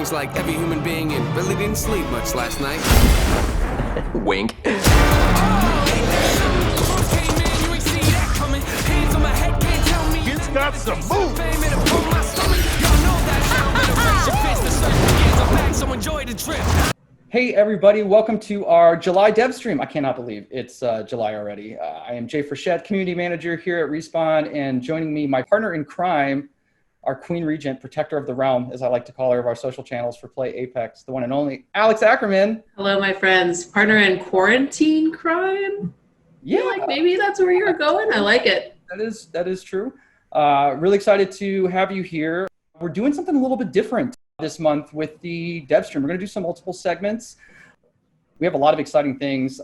Seems like every human being and really didn't sleep much last night. Wink. It's got some move. Hey everybody, welcome to our July Devstream. I cannot believe it's July already. I am Jay Frechette, Community Manager here at Respawn, and joining me, my partner in crime, our Queen Regent, Protector of the Realm, as I like to call her, of our social channels for Play Apex, the one and only Alex Ackerman. Hello, my friends. Partner in quarantine crime? Yeah. Like maybe that's where you're going. I like it. That is true. Really excited to have you here. We're doing something a little bit different this month with the Devstream. We're going to do some multiple segments. We have a lot of exciting things,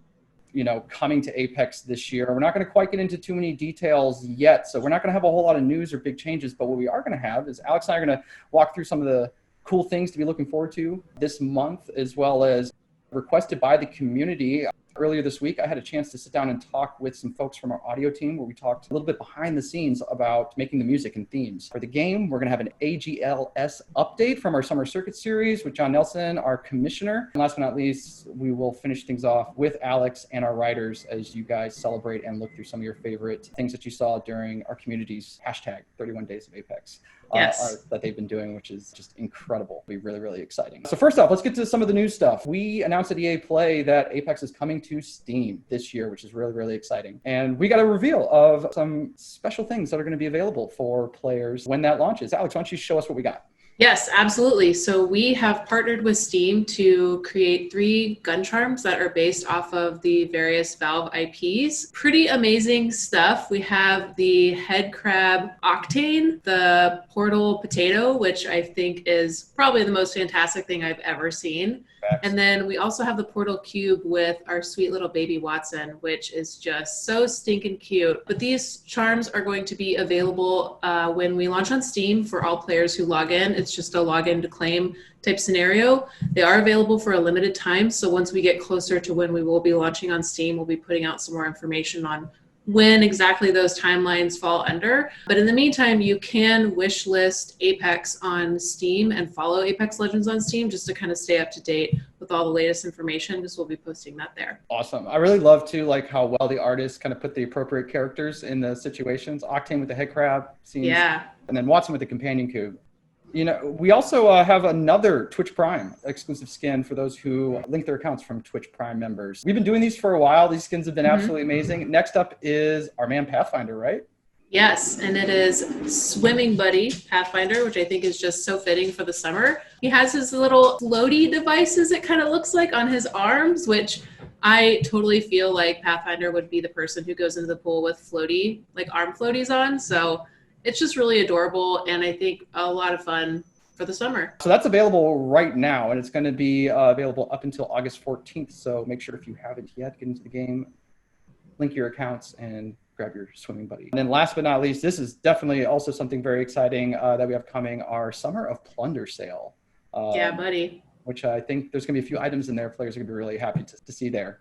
coming to Apex this year. We're not going to quite get into too many details yet, so we're not going to have a whole lot of news or big changes, but what we are going to have is Alex and I are going to walk through some of the cool things to be looking forward to this month, as well as requested by the community. Earlier this week, I had a chance to sit down and talk with some folks from our audio team where we talked a little bit behind the scenes about making the music and themes. For the game, we're going to have an ALGS update from our Summer Circuit series with John Nelson, our commissioner. And last but not least, we will finish things off with Alex and our writers as you guys celebrate and look through some of your favorite things that you saw during our community's hashtag 31 Days of Apex. Yes. That they've been doing, which is just incredible. It'll be really, really exciting. So first off, let's get to some of the new stuff. We announced at EA Play that Apex is coming to Steam this year, which is really, really exciting. And we got a reveal of some special things that are going to be available for players when that launches. Alex, why don't you show us what we got? Yes, absolutely. So we have partnered with Steam to create 3 gun charms that are based off of the various Valve IPs. Pretty amazing stuff. We have the Head Crab Octane, the Portal Potato, which I think is probably the most fantastic thing I've ever seen. And then we also have the Portal Cube with our sweet little baby Watson, which is just so stinking cute. But these charms are going to be available when we launch on Steam for all players who log in. It's just a login to claim type scenario. They are available for a limited time. So once we get closer to when we will be launching on Steam, we'll be putting out some more information on when exactly those timelines fall under. But in the meantime, you can wish list Apex on Steam and follow Apex Legends on Steam just to kind of stay up to date with all the latest information, because we'll be posting that there. Awesome. I really love too, like how well the artists kind of put the appropriate characters in the situations. Octane with the head crab scenes, Yeah. and then Watson with the companion cube. We also have another Twitch Prime exclusive skin for those who link their accounts from Twitch Prime members. We've been doing these for a while. These skins have been absolutely amazing. Next up is our man Pathfinder, right? Yes, and it is Swimming Buddy Pathfinder, which I think is just so fitting for the summer. He has his little floaty devices, it kind of looks like, on his arms, which I totally feel like Pathfinder would be the person who goes into the pool with floaty, like arm floaties on. So it's just really adorable, and I think a lot of fun for the summer. So that's available right now, and it's going to be available up until August 14th. So make sure if you haven't yet, get into the game, link your accounts, and grab your Swimming Buddy. And then last but not least, this is definitely also something very exciting that we have coming, our Summer of Plunder sale. Yeah, buddy. Which I think there's going to be a few items in there players are going to be really happy to see there.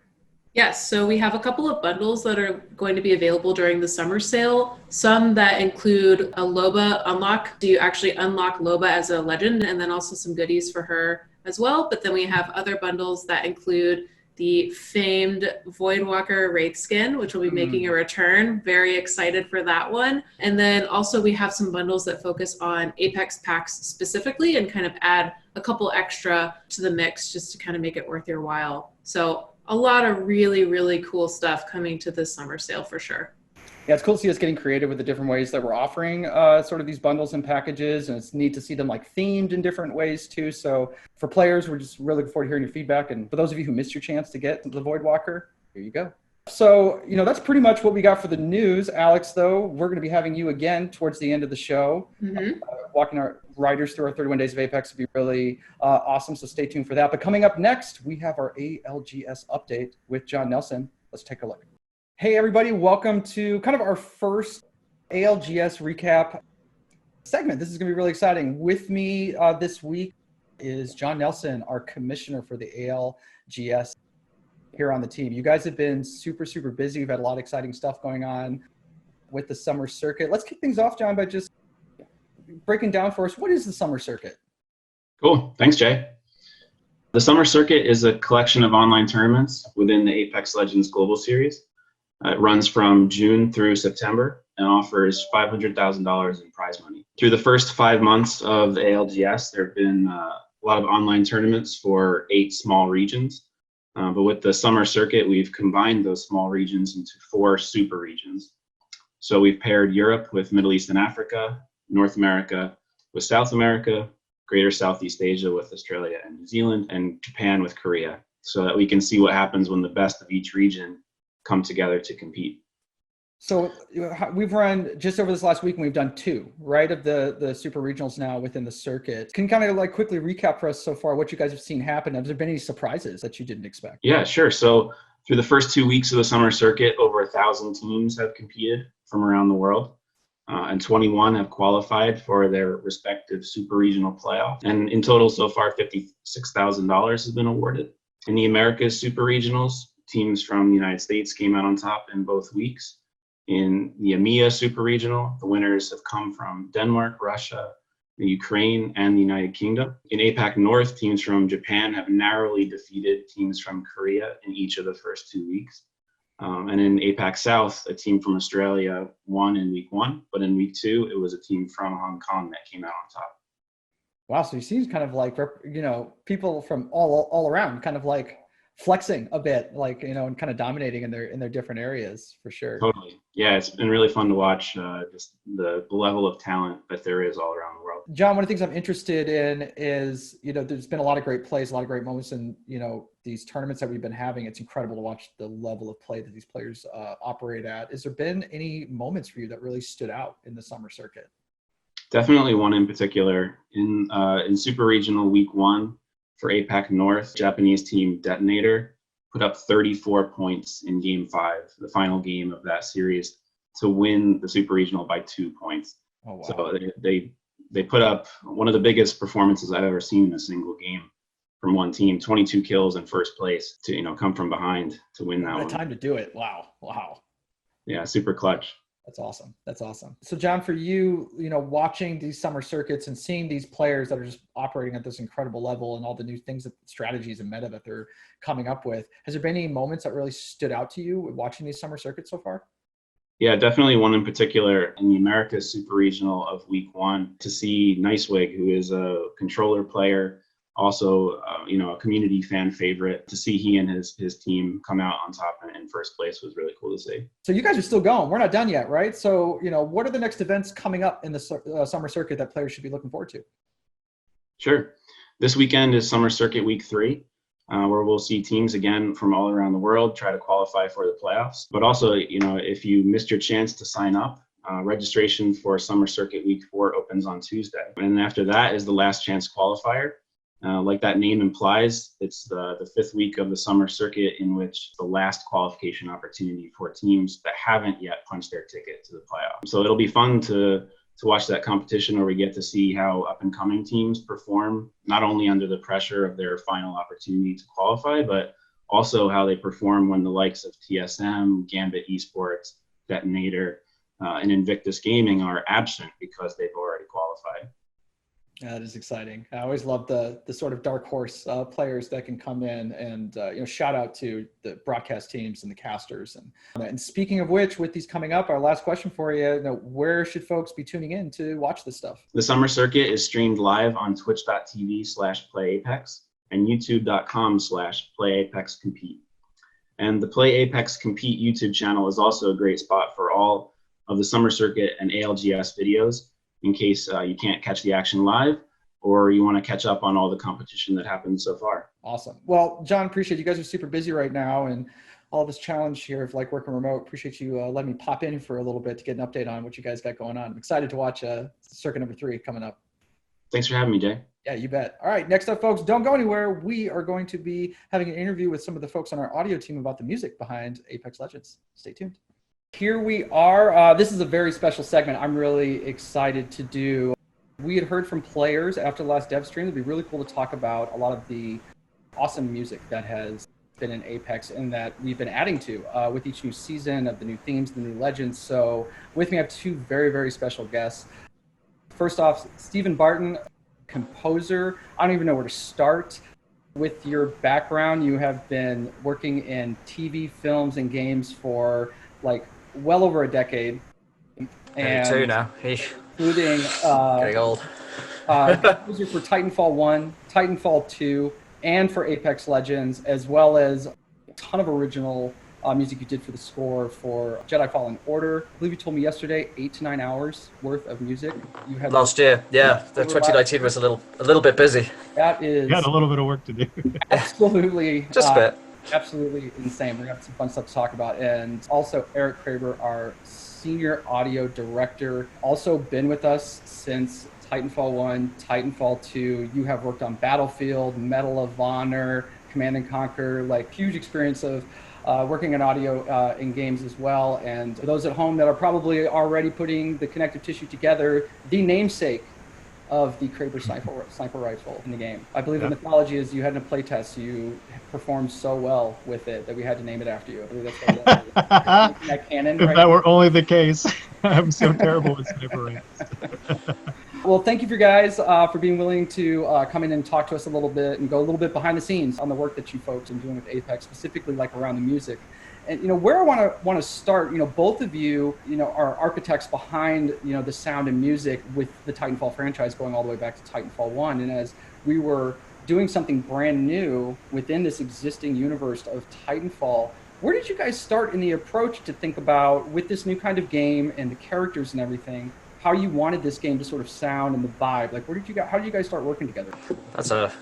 Yes, so we have a couple of bundles that are going to be available during the summer sale. Some that include a Loba unlock. So you actually unlock Loba as a legend, and then also some goodies for her as well. But then we have other bundles that include the famed Voidwalker Wraith skin, which will be making a return. Very excited for that one. And then also we have some bundles that focus on Apex packs specifically and kind of add a couple extra to the mix just to kind of make it worth your while. So a lot of really, really cool stuff coming to this summer sale for sure. Yeah, it's cool to see us getting creative with the different ways that we're offering sort of these bundles and packages, and it's neat to see them like themed in different ways too. So for players, we're just really looking forward to hearing your feedback. And for those of you who missed your chance to get the Voidwalker, here you go. So, that's pretty much what we got for the news. Alex, though, we're going to be having you again towards the end of the show. Walking our writers through our 31 Days of Apex would be really awesome, so stay tuned for that. But coming up next, we have our ALGS update with John Nelson. Let's take a look. Hey, everybody. Welcome to kind of our first ALGS recap segment. This is going to be really exciting. With me this week is John Nelson, our commissioner for the ALGS here on the team. You guys have been super, super busy. We've had a lot of exciting stuff going on with the summer circuit. Let's kick things off, John, by just breaking down for us, what is the summer circuit? Cool. Thanks, Jay. The Summer Circuit is a collection of online tournaments within the Apex Legends Global Series. It runs from June through September and offers $500,000 in prize money. Through the first 5 months of the ALGS, there have been a lot of online tournaments for 8 small regions. But with the Summer Circuit, we've combined those small regions into 4 super regions. So we've paired Europe with Middle East and Africa, North America with South America, Greater Southeast Asia with Australia and New Zealand, and Japan with Korea, so that we can see what happens when the best of each region come together to compete. So we've run just over this last week, and we've done 2, right, of the super regionals now within the circuit. Can you kind of like quickly recap for us so far what you guys have seen happen? Have there been any surprises that you didn't expect? Yeah, sure. So through the first 2 weeks of the Summer Circuit, over 1,000 teams have competed from around the world. And 21 have qualified for their respective super regional playoff. And in total, so far, $56,000 has been awarded. In the Americas super regionals, teams from the United States came out on top in both weeks. In the EMEA super regional, the winners have come from Denmark, Russia, the Ukraine, and the United Kingdom. In APAC North, teams from Japan have narrowly defeated teams from Korea in each of the first 2 weeks. And in APAC South, a team from Australia won in week 1, but in week 2, it was a team from Hong Kong that came out on top. Wow, so you see kind of like, people from all around kind of like flexing a bit, like, and kind of dominating in their different areas for sure. Totally. Yeah, it's been really fun to watch just the level of talent that there is all around the world. John, one of the things I'm interested in is, there's been a lot of great plays, a lot of great moments in, these tournaments that we've been having. It's incredible to watch the level of play that these players operate at. Has there been any moments for you that really stood out in the Summer Circuit? Definitely one in particular. In Super Regional Week 1 for APAC North, Japanese team Detonator put up 34 points in Game 5, the final game of that series, to win the Super Regional by 2 points. Oh, wow. So they put up one of the biggest performances I've ever seen in a single game from one team, 22 kills in first place to, come from behind to win that one. What a time to do it. Wow. Yeah, super clutch. That's awesome. So John, for you, watching these summer circuits and seeing these players that are just operating at this incredible level and all the new things, strategies and meta that they're coming up with, has there been any moments that really stood out to you watching these summer circuits so far? Yeah, definitely one in particular in the Americas Super Regional of Week 1 to see Nicewig, who is a controller player, also, a community fan favorite. To see he and his team come out on top in first place was really cool to see. So you guys are still going. We're not done yet, right? So, what are the next events coming up in the summer circuit that players should be looking forward to? Sure. This weekend is Summer Circuit Week 3, where we'll see teams again from all around the world try to qualify for the playoffs. But also, if you missed your chance to sign up, registration for Summer Circuit Week 4 opens on Tuesday. And after that is the last chance qualifier. Like that name implies, it's the 5th week of the Summer Circuit, in which the last qualification opportunity for teams that haven't yet punched their ticket to the playoff. So it'll be fun to watch that competition, where we get to see how up-and-coming teams perform, not only under the pressure of their final opportunity to qualify, but also how they perform when the likes of TSM, Gambit Esports, Detonator, and Invictus Gaming are absent because they've already qualified. That is exciting. I always love the sort of dark horse players that can come in and, shout out to the broadcast teams and the casters. And speaking of which, with these coming up, our last question for you, where should folks be tuning in to watch this stuff? The Summer Circuit is streamed live on twitch.tv/playapex and youtube.com/playapexcompete. And the Play Apex Compete YouTube channel is also a great spot for all of the Summer Circuit and ALGS videos, in case you can't catch the action live, or you want to catch up on all the competition that happened so far. Awesome. Well, John, appreciate you guys are super busy right now, and all this challenge here of like working remote. Appreciate you letting me pop in for a little bit to get an update on what you guys got going on. I'm excited to watch circuit number 3 coming up. Thanks for having me, Jay. Yeah, you bet. All right, next up, folks, don't go anywhere. We are going to be having an interview with some of the folks on our audio team about the music behind Apex Legends. Stay tuned. Here we are. This is a very special segment I'm really excited to do. We had heard from players after the last Devstream. It'd be really cool to talk about a lot of the awesome music that has been in Apex and that we've been adding to with each new season of the new themes, the new legends. So with me, I have 2 very, very special guests. First off, Barton. composer. I don't even know where to start. With your background, you have been working in TV, films, and games for like well over a decade. Maybe two now. Including Getting old. composer for Titanfall 1, Titanfall 2, and for Apex Legends, as well as a ton of original music you did for the score for Jedi Fallen Order. I believe you told me yesterday 8 to 9 hours worth of music you had last year. Yeah, the 2019 was a little bit busy. That is, you had a little bit of work to do. Absolutely, just a bit. Absolutely insane. We're gonna have some fun stuff to talk about, and also Erik Kraber, our senior audio director, also been with us since Titanfall 1, Titanfall 2. You have worked on Battlefield, Medal of Honor, Command and Conquer, like huge experience of working in audio in games as well. And for those at home that are probably already putting the connective tissue together, the namesake of the Kraber sniper rifle in the game. I believe the mythology is you had in a playtest, you performed so well with it that we had to name it after you. I believe that's that canon. If that were only the case, I'm so terrible with sniper rifles. Well, thank you for guys for being willing to come in and talk to us a little bit and go a little bit behind the scenes on the work that you folks are doing with Apex, specifically like around the music. And where I want to start, both of you, are architects behind the sound and music with the Titanfall franchise going all the way back to Titanfall 1. And as we were doing something brand new within this existing universe of Titanfall, where did you guys start in the approach to think about, with this new kind of game and the characters and everything, how you wanted this game to sort of sound and the vibe? Like, how did you guys start working together? That's a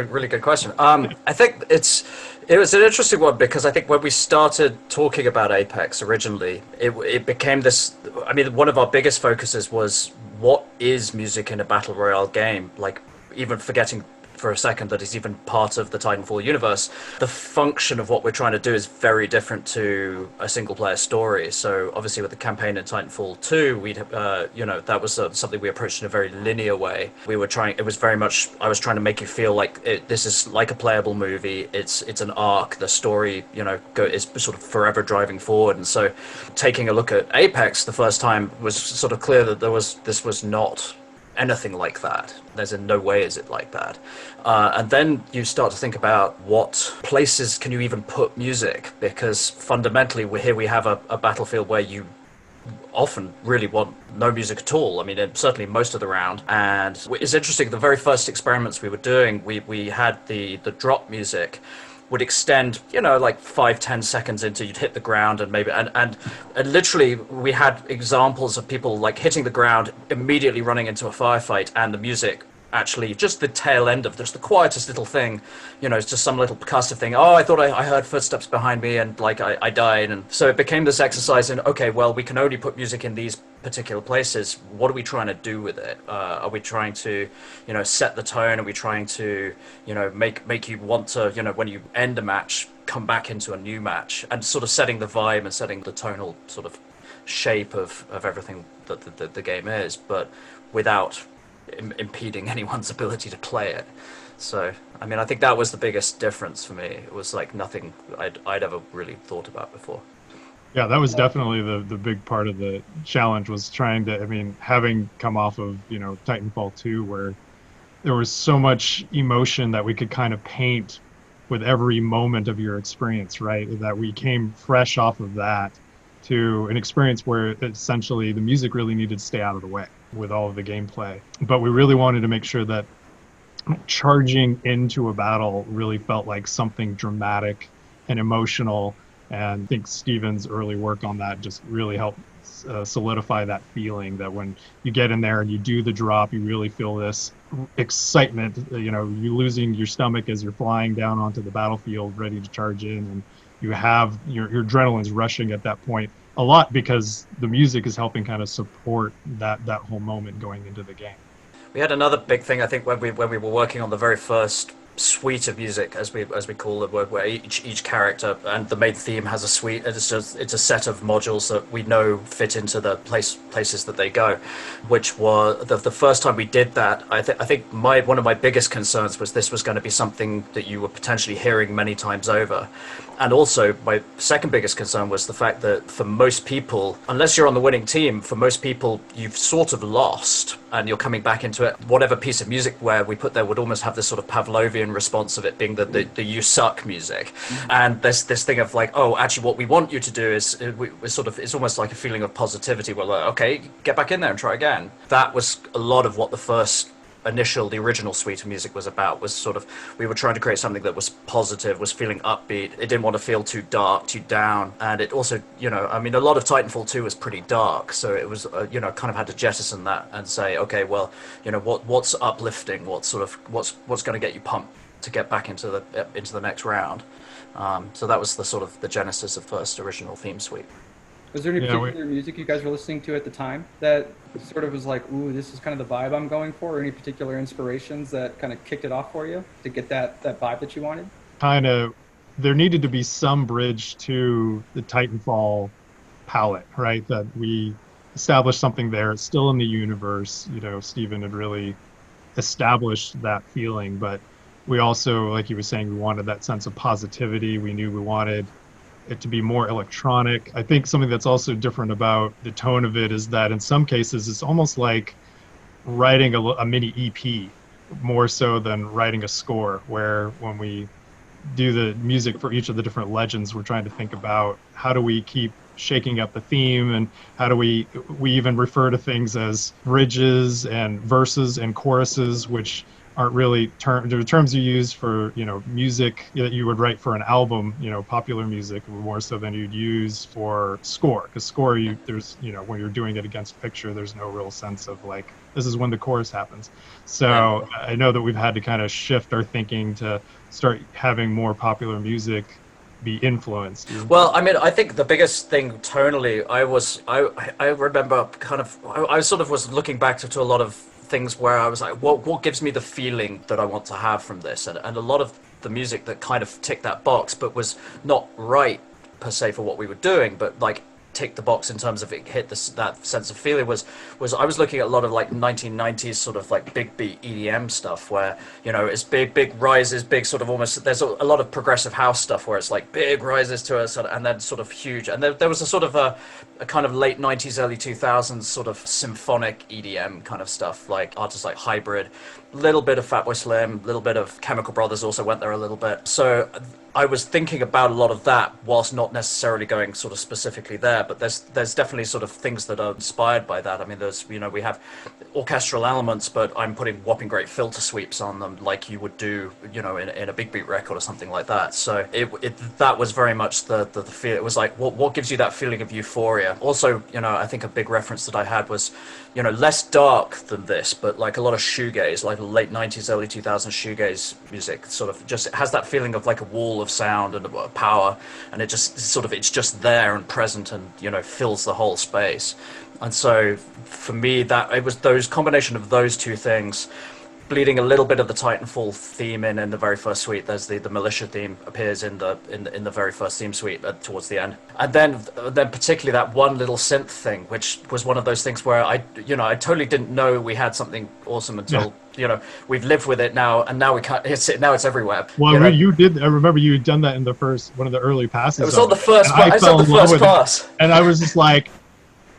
really good question. I think it was an interesting one, because I think when we started talking about Apex originally, it became this. I mean, one of our biggest focuses was, what is music in a battle royale game? Like, even forgetting for a second that it's even part of the Titanfall universe, the function of what we're trying to do is very different to a single player story. So obviously with the campaign in Titanfall 2, we'd that was something we approached in a very linear way. I was trying to make you feel like this is like a playable movie. It's an arc. The story is sort of forever driving forward. And so taking a look at Apex the first time was sort of clear that this was not anything like that. There's in no way is it like that. And then you start to think about what places can you even put music, because fundamentally we have a battlefield where you often really want no music at all. I mean, certainly most of the round. And it's interesting, the very first experiments we were doing, we had the drop music would extend, like 5-10 seconds into you'd hit the ground, and maybe and literally we had examples of people like hitting the ground, immediately running into a firefight, and the music actually just the tail end of just the quietest little thing, it's just some little percussive thing. Oh, I thought I heard footsteps behind me, and like I died. And so it became this exercise in, okay, well, we can only put music in these particular places. What are we trying to do with it? Are we trying to set the tone? Are we trying to make you want to when you end a match, come back into a new match, and sort of setting the vibe and setting the tonal sort of shape of everything that the game is, but without impeding anyone's ability to play it. So I mean, I think that was the biggest difference for me. It was like nothing I'd ever really thought about before. Yeah, that was definitely the big part of the challenge, was trying to, I mean, having come off of Titanfall 2, where there was so much emotion that we could kind of paint with every moment of your experience, right? That we came fresh off of that to an experience where essentially the music really needed to stay out of the way with all of the gameplay. But we really wanted to make sure that charging into a battle really felt like something dramatic and emotional. And I think Steven's early work on that just really helped solidify that feeling that when you get in there and you do the drop, you really feel this excitement, you losing your stomach as you're flying down onto the battlefield ready to charge in, and you have your adrenaline's rushing at that point a lot, because the music is helping kind of support that whole moment going into the game. We had another big thing, I think, when we were working on the very first suite of music, as we call it, where each character and the main theme has a suite. It's a set of modules that we know fit into the places that they go. Which was the first time we did that. I think one of my biggest concerns was this was going to be something that you were potentially hearing many times over. And also, my second biggest concern was the fact that for most people, unless you're on the winning team, for most people, you've sort of lost and you're coming back into it, whatever piece of music where we put there would almost have this sort of Pavlovian response of it being the you suck music. And there's this thing of like, oh, actually what we want you to do is it's almost like a feeling of positivity. We're like, okay, get back in there and try again. That was a lot of what the original suite of music was about. Was sort of, we were trying to create something that was positive, was feeling upbeat. It didn't want to feel too dark, too down. And it also, a lot of Titanfall 2 was pretty dark, so it was, kind of had to jettison that and say, okay, well, what's uplifting, what's going to get you pumped to get back into the next round. So that was the sort of the genesis of first original theme suite. Was there any particular music you guys were listening to at the time that sort of was like, ooh, this is kind of the vibe I'm going for? Or any particular inspirations that kind of kicked it off for you to get that vibe that you wanted? Kind of, there needed to be some bridge to the Titanfall palette, right? That we established something there. It's still in the universe. Steven had really established that feeling, but we also, like he was saying, we wanted that sense of positivity. We knew we wanted it to be more electronic. I think something that's also different about the tone of it is that in some cases it's almost like writing a mini EP more so than writing a score, where when we do the music for each of the different legends, we're trying to think about how do we keep shaking up the theme, and how do we even refer to things as bridges and verses and choruses, which aren't really terms you use for music that you would write for an album, popular music, more so than you'd use for score, because score there's when you're doing it against picture, there's no real sense of like, this is when the chorus happens. So I know that we've had to kind of shift our thinking to start having more popular music be influenced. Well, I think the biggest thing tonally, I remember I sort of was looking back to a lot of things where I was like, what gives me the feeling that I want to have from this? And a lot of the music that kind of ticked that box, but was not right per se for what we were doing, but like tick the box in terms of it hit that sense of feeling was I was looking at a lot of like 1990s sort of like big beat EDM stuff where it's big rises, big sort of almost, there's a lot of progressive house stuff where it's like big rises to us and then sort of huge, and there was a sort of a kind of late 90s early 2000s sort of symphonic EDM kind of stuff, like artists like Hybrid, little bit of Fatboy Slim, little bit of Chemical Brothers also went there a little bit. So I was thinking about a lot of that whilst not necessarily going sort of specifically there, but there's definitely sort of things that are inspired by that. I mean, there's we have orchestral elements, but I'm putting whopping great filter sweeps on them like you would do in a big beat record or something like that. So that was very much the feel. It was like what gives you that feeling of euphoria. Also, I think a big reference that I had was less dark than this, but like a lot of shoegaze, like late 90s early 2000s shoegaze music, sort of just has that feeling of like a wall of sound and power, and it's just there and present and fills the whole space. And so for me, that it was those combination of those two things, bleeding a little bit of the Titanfall theme in the very first suite. There's the militia theme appears in the very first theme suite towards the end, and then particularly that one little synth thing, which was one of those things where I totally didn't know we had something awesome until we've lived with it now, and now we can't. It's everywhere. Well, you did. I remember you had done that in the first one of the early passes. It was on the first. I was on the first pass, and I was just like,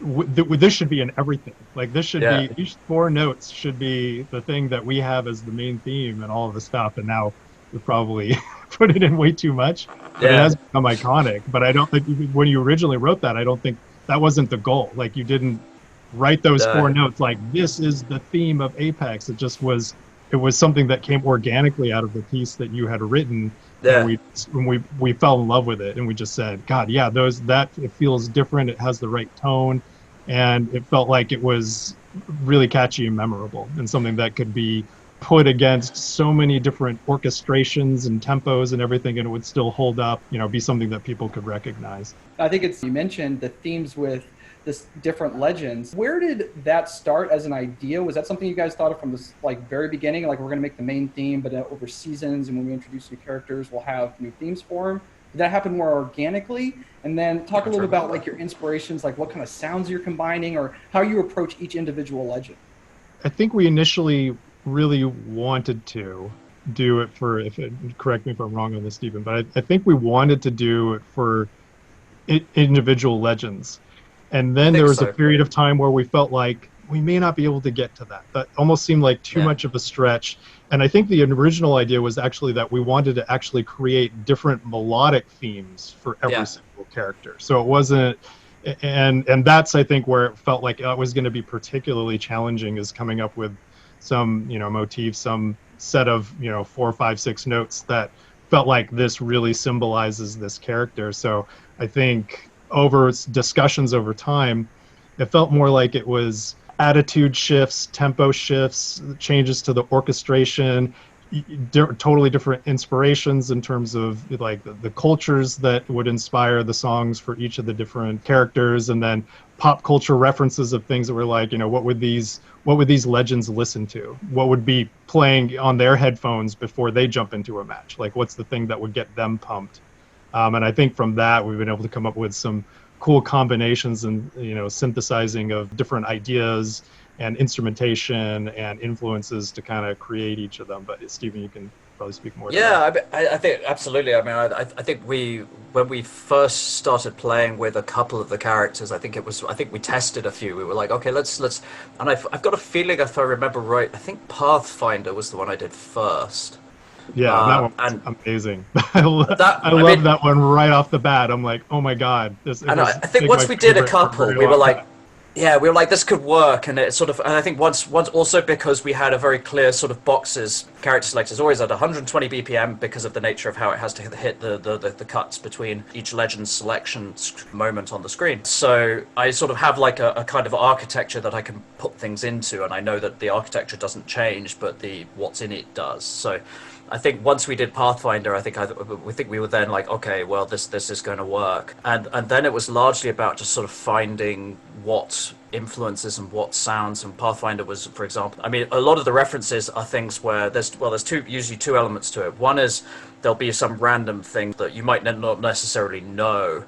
this should be in everything. Like this should be, each 4 notes should be the thing that we have as the main theme and all of the stuff. And now we probably put it in way too much. But it has become iconic. But I don't think when you originally wrote that, I don't think that wasn't the goal. Like you didn't write those 4 notes like this is the theme of Apex. It just was. It was something that came organically out of the piece that you had written. Yeah. And we fell in love with it, and we just said, God, yeah, it feels different. It has the right tone. And it felt like it was really catchy and memorable, and something that could be put against so many different orchestrations and tempos and everything, and it would still hold up, be something that people could recognize. I think you mentioned the themes with this different legends. Where did that start as an idea? Was that something you guys thought of from this very beginning? Like we're going to make the main theme, but over seasons, and when we introduce new characters, we'll have new themes for them. Did that happen more organically? And then talk a little bit about your inspirations, like what kind of sounds you're combining or how you approach each individual legend. I think we initially really wanted to do it for, correct me if I'm wrong on this, Stephen, but I think we wanted to do it for individual legends. And then there was a period of time where we felt like we may not be able to get to that. That almost seemed like too much of a stretch. And I think the original idea was actually that we wanted to actually create different melodic themes for every single character. So it wasn't, and that's, I think, where it felt like it was going to be particularly challenging, is coming up with some, motifs, some set of, 4, 5, 6 notes that felt like this really symbolizes this character. So I think over discussions over time, it felt more like it was attitude shifts, tempo shifts, changes to the orchestration, totally different inspirations in terms of like the cultures that would inspire the songs for each of the different characters, and then pop culture references of things that were like, what would these legends listen to? What would be playing on their headphones before they jump into a match? Like, what's the thing that would get them pumped? And I think from that, we've been able to come up with some cool combinations and synthesizing of different ideas and instrumentation and influences to kind of create each of them. But Stephen, you can probably speak more. I think absolutely. I mean, I think when we first started playing with a couple of the characters, I think we tested a few. We were like, okay, let's, and I've got a feeling, if I remember right, I think Pathfinder was the one I did first. Yeah, that one's amazing. I love that one right off the bat. I'm like, oh my god! I think once we did a couple, we were like, this could work, and it sort of. And I think once also because we had a very clear sort of boxes. Character select is always at 120 BPM because of the nature of how it has to hit the cuts between each legend's selection moment on the screen. So I sort of have like a kind of architecture that I can put things into, and I know that the architecture doesn't change, but the what's in it does. So I think once we did Pathfinder, I think we were then like, okay, well, this is going to work, and then it was largely about just sort of finding what influences and what sounds. And Pathfinder was, for example, I mean, a lot of the references are things where there's usually two elements to it. One is there'll be some random thing that you might not necessarily know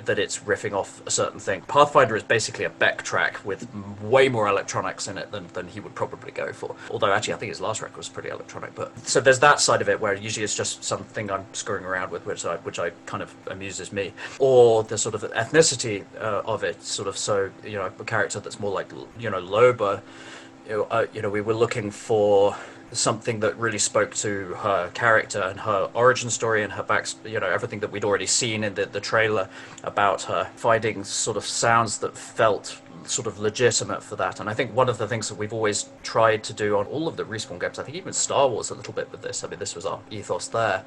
that it's riffing off a certain thing. Pathfinder is basically a Beck track with way more electronics in it than he would probably go for. Although actually I think his last record was pretty electronic. But so there's that side of it where usually it's just something I'm screwing around with, which I kind of amuses me. Or the sort of ethnicity of it, sort of, so, a character that's more like, Loba, we were looking for something that really spoke to her character and her origin story and her everything that we'd already seen in the trailer about her, finding sort of sounds that felt sort of legitimate for that. And I think one of the things that we've always tried to do on all of the Respawn games, I think even Star Wars a little bit with this, I mean, this was our ethos there,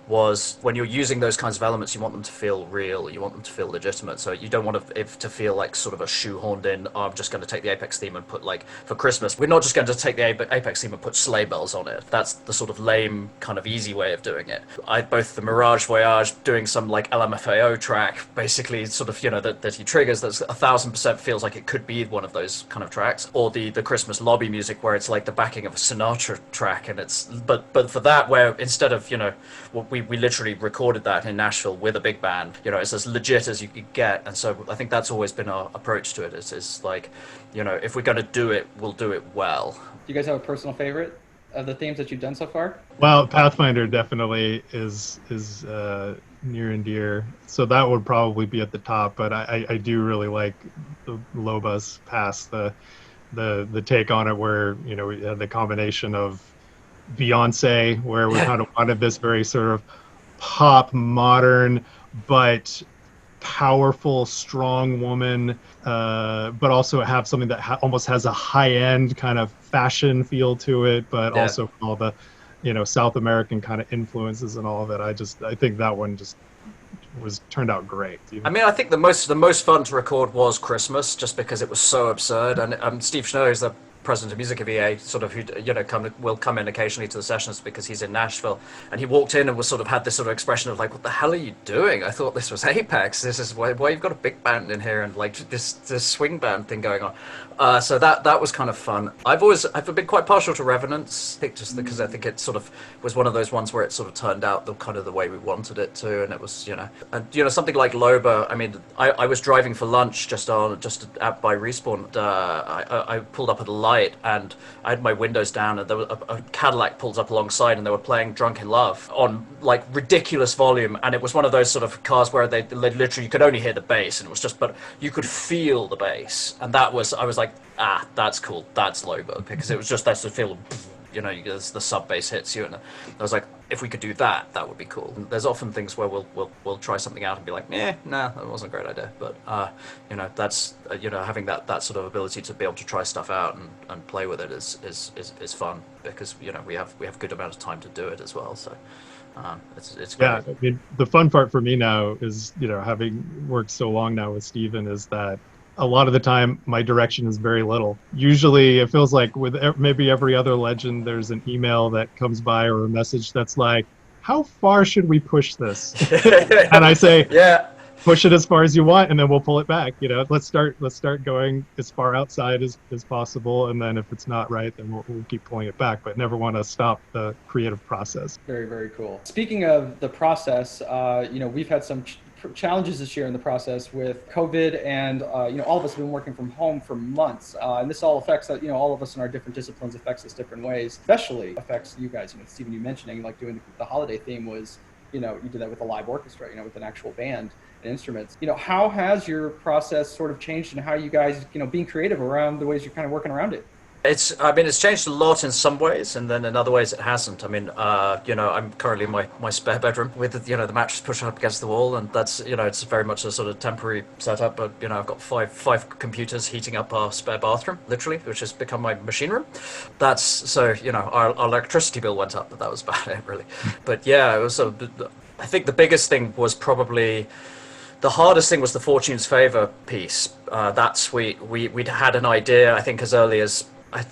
was when you're using those kinds of elements, you want them to feel real, you want them to feel legitimate. So you don't want it to feel like sort of a shoehorned in, I'm just going to take the Apex theme and put, like, for Christmas, we're not just going to take the Apex theme and put sleigh bells on it. That's the sort of lame, kind of easy way of doing it. Both the Mirage Voyage, doing some, like, LMFAO track, basically sort of, that he triggers, that's 1000% feels like it could be one of those kind of tracks, or the Christmas lobby music where it's like the backing of a Sinatra track, and it's but for that, where instead of we literally recorded that in Nashville with a big band, it's as legit as you could get. And so I think that's always been our approach to it, is like, if we're going to do it, we'll do it well. Do you guys have a personal favorite of the themes that you've done so far? Well, Pathfinder definitely is near and dear, so that would probably be at the top. But I do really like the Loba's Pass, the take on it, where we had the combination of Beyonce, where we kind of wanted this very sort of pop, modern, but powerful, strong woman, but also have something that almost has a high-end kind of fashion feel to it, but also all the South American kind of influences and all of it. I think that one just turned out great. I mean, I think the most fun to record was Christmas, just because it was so absurd. And Steve Schnurr is the president of music of EA, sort of, who will come in occasionally to the sessions because he's in Nashville, and he walked in and was sort of had this sort of expression of like, what the hell are you doing? I thought this was Apex. This is why you've got a big band in here and like this swing band thing going on. So that was kind of fun. I've been quite partial to Revenants, I think, just because I think it sort of was one of those ones where it sort of turned out the kind of the way we wanted it to, and it was something like Loba. I mean, I was driving for lunch just out by Respawn. I pulled up at a live night, and I had my windows down, and there was a Cadillac pulled up alongside, and they were playing Drunk in Love on like ridiculous volume, and it was one of those sort of cars where they literally, you could only hear the bass, and it was just, but you could feel the bass, and I was like, that's cool, that's Loba, because it was just that sort of feel, the sub bass hits you, and I was like, if we could do that, that would be cool. And there's often things where we'll try something out and be like, nah, that wasn't a great idea. But that's having that sort of ability to be able to try stuff out and play with it is fun, because we have good amount of time to do it as well. So it's great. Yeah, I mean, the fun part for me now is having worked so long now with Steven is that a lot of the time my direction is very little. Usually it feels like with maybe every other legend, there's an email that comes by or a message that's like, how far should we push this? And I say, yeah, push it as far as you want, and then we'll pull it back. Let's start going as far outside as possible, and then if it's not right, then we'll keep pulling it back, but never want to stop the creative process. Very, very cool. Speaking of the process, we've had some challenges this year in the process with COVID, and all of us have been working from home for months, and this all affects all of us in our different disciplines, affects us different ways. Especially affects you guys. Steven, you mentioning like doing the holiday theme was, you did that with a live orchestra, with an actual band and instruments. How has your process sort of changed, and how you guys being creative around the ways you're kind of working around it? It's changed a lot in some ways, and then in other ways it hasn't. I'm currently in my spare bedroom with the mattress pushed up against the wall, and that's it's very much a sort of temporary setup. But I've got five computers heating up our spare bathroom, literally, which has become my machine room. That's so our electricity bill went up, but that was about it, really. But yeah, it was. I think the biggest thing was probably. The hardest thing was the Fortune's Favor piece. That suite, we'd had an idea, I think, as early as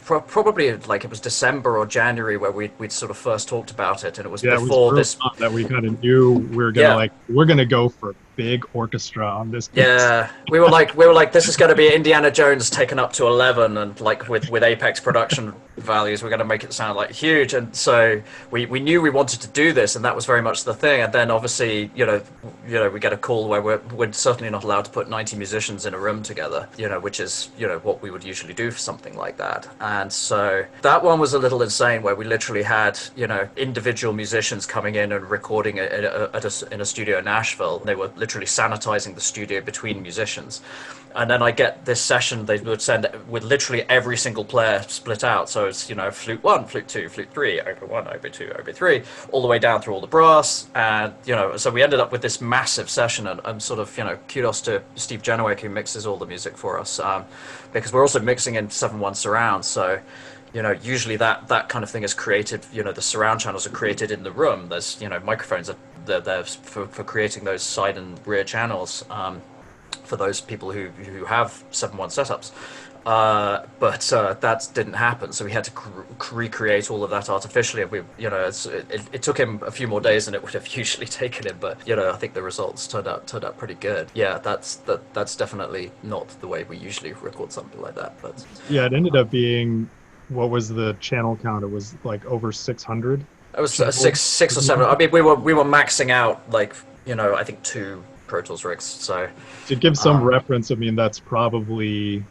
probably like it was December or January where we'd sort of first talked about it, and it was before this that we kind of knew we're gonna go for big orchestra on this piece. Yeah, we were like this is going to be Indiana Jones taken up to 11, and like with Apex production values, we're going to make it sound like huge. And so we knew we wanted to do this, and that was very much the thing. And then obviously we get a call where we're certainly not allowed to put 90 musicians in a room together, which is what we would usually do for something like that. And so that one was a little insane, where we literally had individual musicians coming in and recording in a studio in Nashville. They were literally sanitizing the studio between musicians. And then I get this session they would send with literally every single player split out. So it's, flute 1, flute 2, flute 3, oboe 1, oboe 2, oboe 3, all the way down through all the brass. And, so we ended up with this massive session, and sort of, kudos to Steve Genowick, who mixes all the music for us, because we're also mixing in 7.1 surround. So, usually that kind of thing is created, the surround channels are created in the room. There's, microphones are there for creating those side and rear channels for those people who have 7.1 setups. But that didn't happen, so we had to recreate all of that artificially. And it took him a few more days than it would have usually taken him, but I think the results turned out pretty good. Yeah, that's definitely not the way we usually record something like that. But yeah, it ended up being, what was the channel count? It was like over 600. It was six or seven. I mean, we were maxing out like I think 2 Pro Tools rigs. So to give some reference, I mean that's probably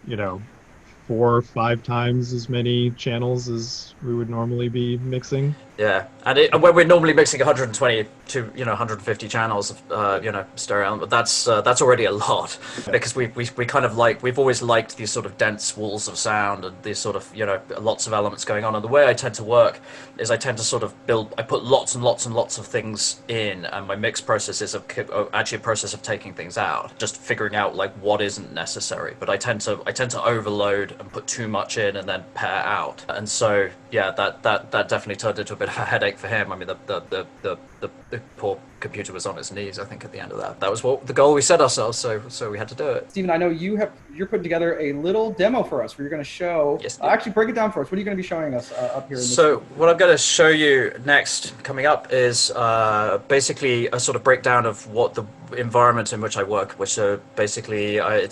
4 or 5 times as many channels as we would normally be mixing. Yeah, and when we're normally mixing 120 to 150 channels of stereo, but that's already a lot, because we kind of we've always liked these sort of dense walls of sound and these sort of lots of elements going on. And the way I tend to work is I tend to sort of I put lots and lots and lots of things in, and my mix process is actually a process of taking things out, just figuring out like what isn't necessary. But I tend to overload and put too much in and then pare out, and so yeah, that definitely turned into a bit of a headache for him. I mean, the poor computer was on its knees, I think, at the end of that. That was what the goal we set ourselves, so we had to do it. Steven, I know you're putting together a little demo for us where you're going to show. Yes. Actually, break it down for us. What are you going to be showing us up here? So what I'm going to show you next, coming up, is basically a sort of breakdown of what the environment in which I work, which basically I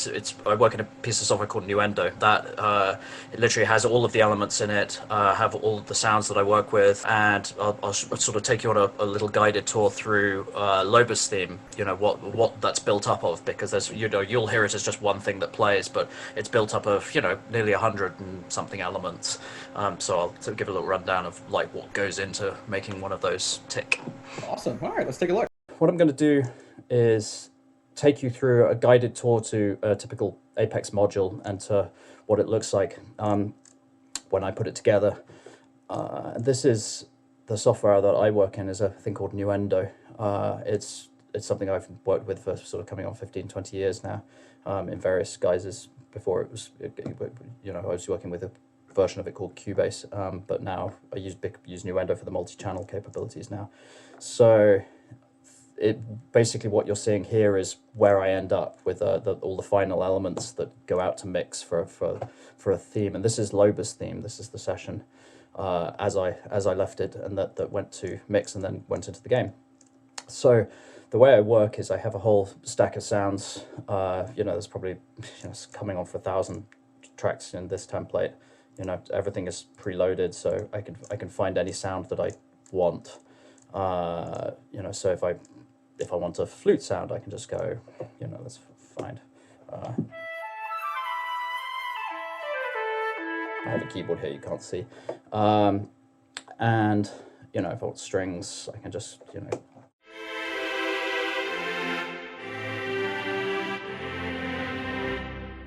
work in a piece of software called Nuendo that it literally has all of the elements in it, have all of the sounds that I work with, and I'll sort of take you on a little guided tour through into Loba's theme, what that's built up of, because there's, you'll hear it as just one thing that plays, but it's built up of, nearly 100 and something elements. So I'll sort of give a little rundown of like what goes into making one of those tick. Awesome. All right, let's take a look. What I'm going to do is take you through a guided tour to a typical Apex module and to what it looks like when I put it together. This is the software that I work in, is a thing called Nuendo. It's something I've worked with for sort of coming on 15, 20 years now, in various guises. Before I was working with a version of it called Cubase, but now I use Nuendo for the multi-channel capabilities now. So basically what you're seeing here is where I end up with all the final elements that go out to mix for a theme. And this is Loba's theme. This is the session as I left it, and that went to mix and then went into the game. So the way I work is I have a whole stack of sounds. There's probably coming on for 1,000 tracks in this template. Everything is preloaded, so I can find any sound that I want. So if I want a flute sound, I can just go, let's find. I have a keyboard here you can't see. And, if I want strings, I can just,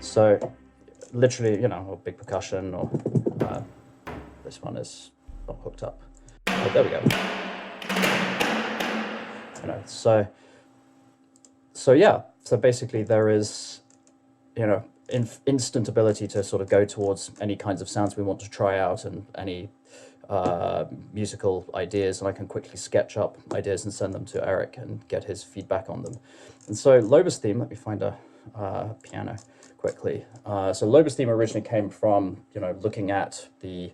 So literally, or big percussion, or this one is not hooked up. Oh, there we go. So basically there is, instant ability to sort of go towards any kinds of sounds we want to try out and any musical ideas, and I can quickly sketch up ideas and send them to Erik and get his feedback on them. And so Loba's theme, let me find a piano quickly. So Loba's theme originally came from, looking at the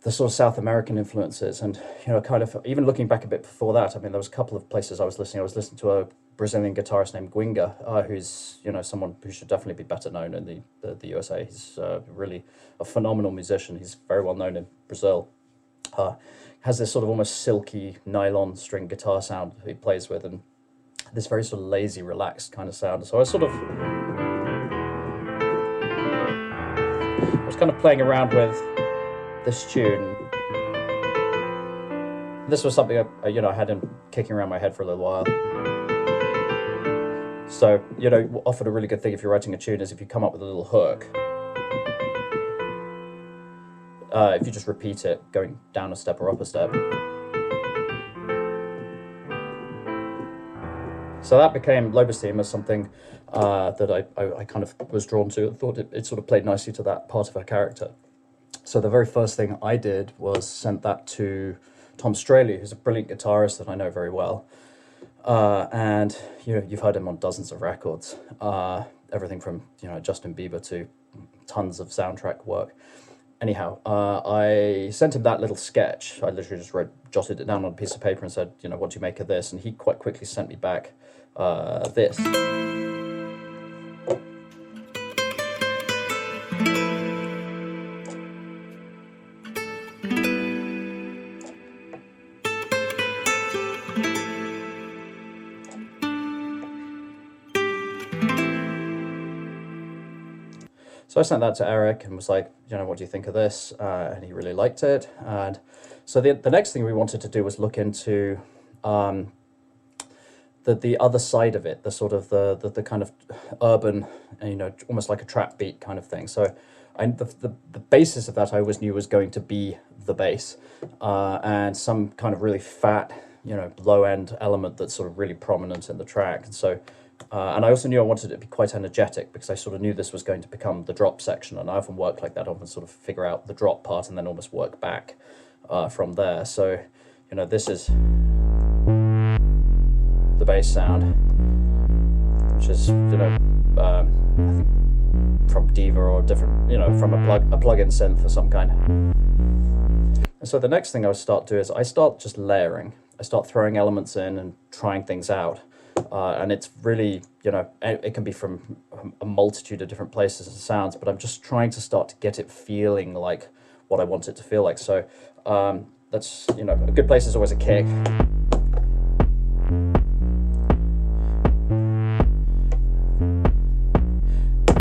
sort of South American influences, and kind of even looking back a bit before that. I mean, there was a couple of places I was listening to a Brazilian guitarist named Guinga, who's someone who should definitely be better known in the USA. He's really a phenomenal musician. He's very well known in Brazil. Has this sort of almost silky nylon string guitar sound that he plays with, and this very sort of lazy, relaxed kind of sound. So I was kind of playing around with this tune. This was something I had him kicking around my head for a little while. So, often a really good thing if you're writing a tune is if you come up with a little hook. If you just repeat it, going down a step or up a step. So that became Loba's theme as something that I kind of was drawn to. I thought it sort of played nicely to that part of her character. So the very first thing I did was sent that to Tom Straley, who's a brilliant guitarist that I know very well. And you've heard him on dozens of records, everything from Justin Bieber to tons of soundtrack work. Anyhow, I sent him that little sketch. I literally just jotted it down on a piece of paper and said, what do you make of this? And he quite quickly sent me back this. So I sent that to Erik and was like, what do you think of this? And he really liked it. And so the next thing we wanted to do was look into the other side of it, the sort of the kind of urban, almost like a trap beat kind of thing. So the basis of that I always knew was going to be the bass, and some kind of really fat, low end element that's sort of really prominent in the track. And so. And I also knew I wanted it to be quite energetic because I sort of knew this was going to become the drop section, and I often work like that. I often sort of figure out the drop part and then almost work back from there. So, this is the bass sound, which is, I think from Diva or different, from a plug-in synth of some kind. And so the next thing I start doing is I start just layering. I start throwing elements in and trying things out. And it's really, it can be from a multitude of different places and sounds, but I'm just trying to start to get it feeling like what I want it to feel like. So that's, a good place is always a kick.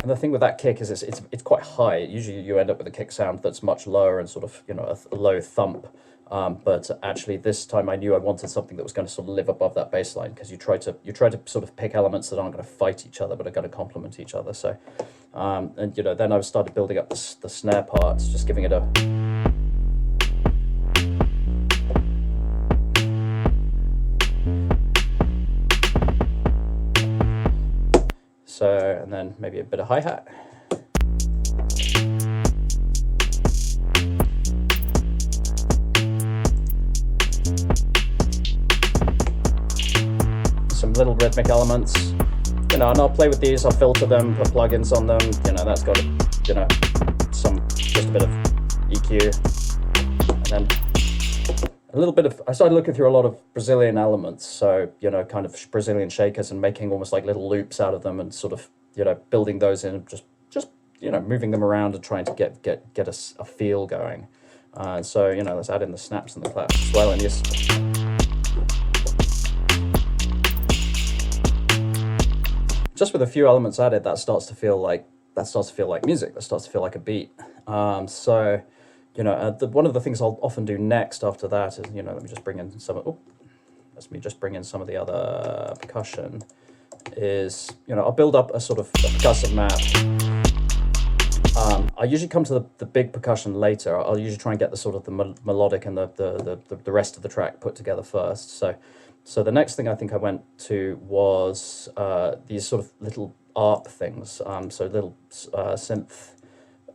And the thing with that kick is it's quite high. Usually you end up with a kick sound that's much lower and sort of, you know, a low thump. But actually this time I knew I wanted something that was going to sort of live above that bass line, because you try to sort of pick elements that aren't going to fight each other but are going to complement each other. So and you know, then I started building up the snare parts, just giving it a and then maybe a bit of hi-hat. Some little rhythmic elements, you know, and I'll play with these, I'll filter them, put plugins on them, you know, that's got, you know, just a bit of EQ, and then a little bit of, I started looking through a lot of Brazilian elements, so, you know, kind of Brazilian shakers, and making almost like little loops out of them, and sort of, you know, building those in, just you know, moving them around and trying to get a feel going. So, you know, let's add in the snaps and the claps as well, and just with a few elements added, that starts to feel like music, that starts to feel like a beat. So, you know, one of the things I'll often do next after that is, you know, let me just bring in some of the other percussion, is, you know, I'll build up a sort of a percussive map. I usually come to the big percussion later. I'll usually try and get the sort of the melodic and the rest of the track put together first. So the next thing I think I went to was these sort of little ARP things, so little synth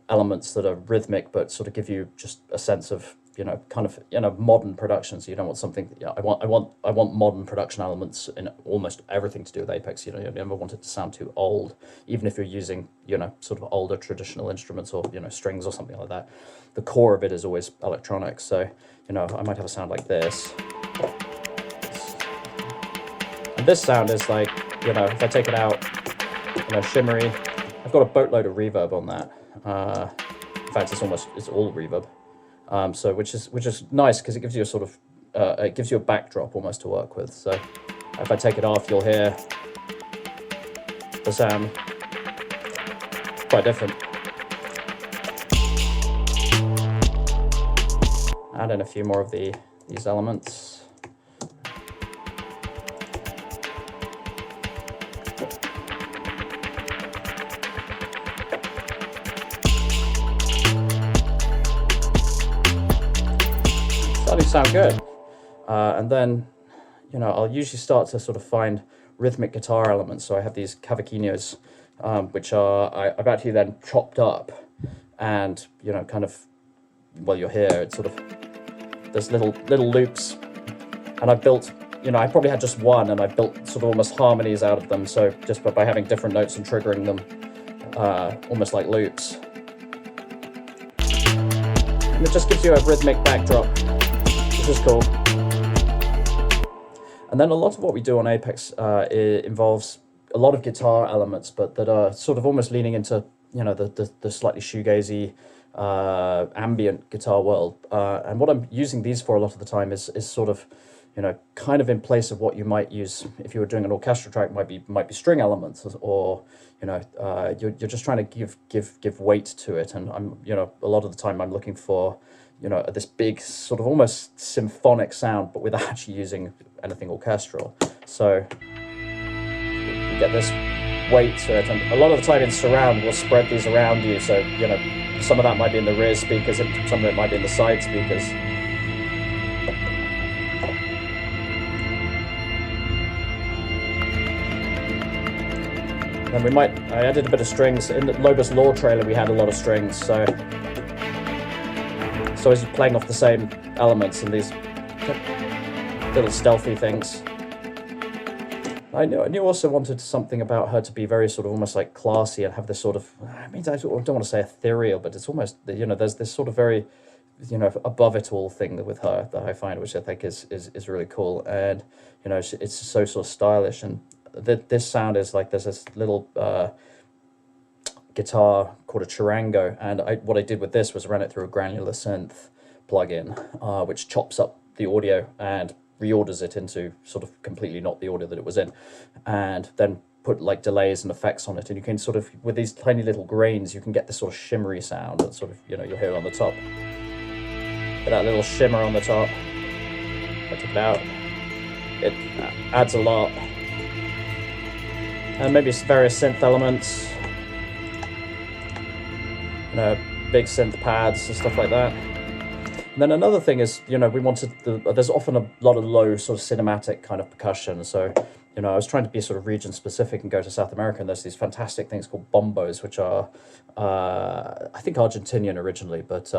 elements that are rhythmic but sort of give you just a sense of, you know, kind of, you know, modern production. So you don't want something, yeah, I want modern production elements in almost everything to do with Apex. You know, you never want it to sound too old, even if you're using, you know, sort of older traditional instruments or, you know, strings or something like that. The core of it is always electronic. So, you know, I might have a sound like this. And this sound is like, you know, if I take it out, you know, shimmery. I've got a boatload of reverb on that. In fact, it's all reverb. So which is nice, because it gives you a sort of it gives you a backdrop almost to work with. So if I take it off, you'll hear the sound quite different. Add in a few more of these elements. Sound good. And then, you know, I'll usually start to sort of find rhythmic guitar elements. So I have these cavaquinhos, which I've actually then chopped up, and, you know, kind of, well, you'll hear it's sort of, there's little loops, and I built, you know, I probably had just one, and I built sort of almost harmonies out of them. So just by having different notes and triggering them, almost like loops. And it just gives you a rhythmic backdrop, which is cool. And then a lot of what we do on Apex involves a lot of guitar elements, but that are sort of almost leaning into, you know, the slightly shoegazy ambient guitar world. And what I'm using these for a lot of the time is sort of, you know, kind of in place of what you might use if you were doing an orchestral track. Might be string elements, or, you know, you're just trying to give weight to it. And I'm, you know, a lot of the time I'm looking for, you know, this big sort of almost symphonic sound, but without actually using anything orchestral. So you get this weight to it, and a lot of the time in surround we'll spread these around you. So, you know, some of that might be in the rear speakers, and some of it might be in the side speakers. And I added a bit of strings. In the Lobus Law trailer we had a lot of strings, so it's playing off the same elements and these little stealthy things. I knew also wanted something about her to be very sort of almost like classy and have this sort of, I mean, I don't want to say ethereal, but it's almost, you know, there's this sort of very, you know, above it all thing with her that I find, which I think is really cool. And, you know, it's so sort of stylish. And this sound is like, there's this little guitar called a charango, and what I did with this was run it through a granular synth plugin, which chops up the audio and reorders it into sort of completely not the audio that it was in, and then put like delays and effects on it, and you can sort of, with these tiny little grains, you can get this sort of shimmery sound that sort of, you'll hear it on the top. Get that little shimmer on the top. I took it out. It adds a lot. And maybe various synth elements. Big synth pads and stuff like that. And then another thing is, we wanted there's often a lot of low sort of cinematic kind of percussion. So, I was trying to be sort of region specific and go to South America, and there's these fantastic things called bombos, which are, I think Argentinian originally, but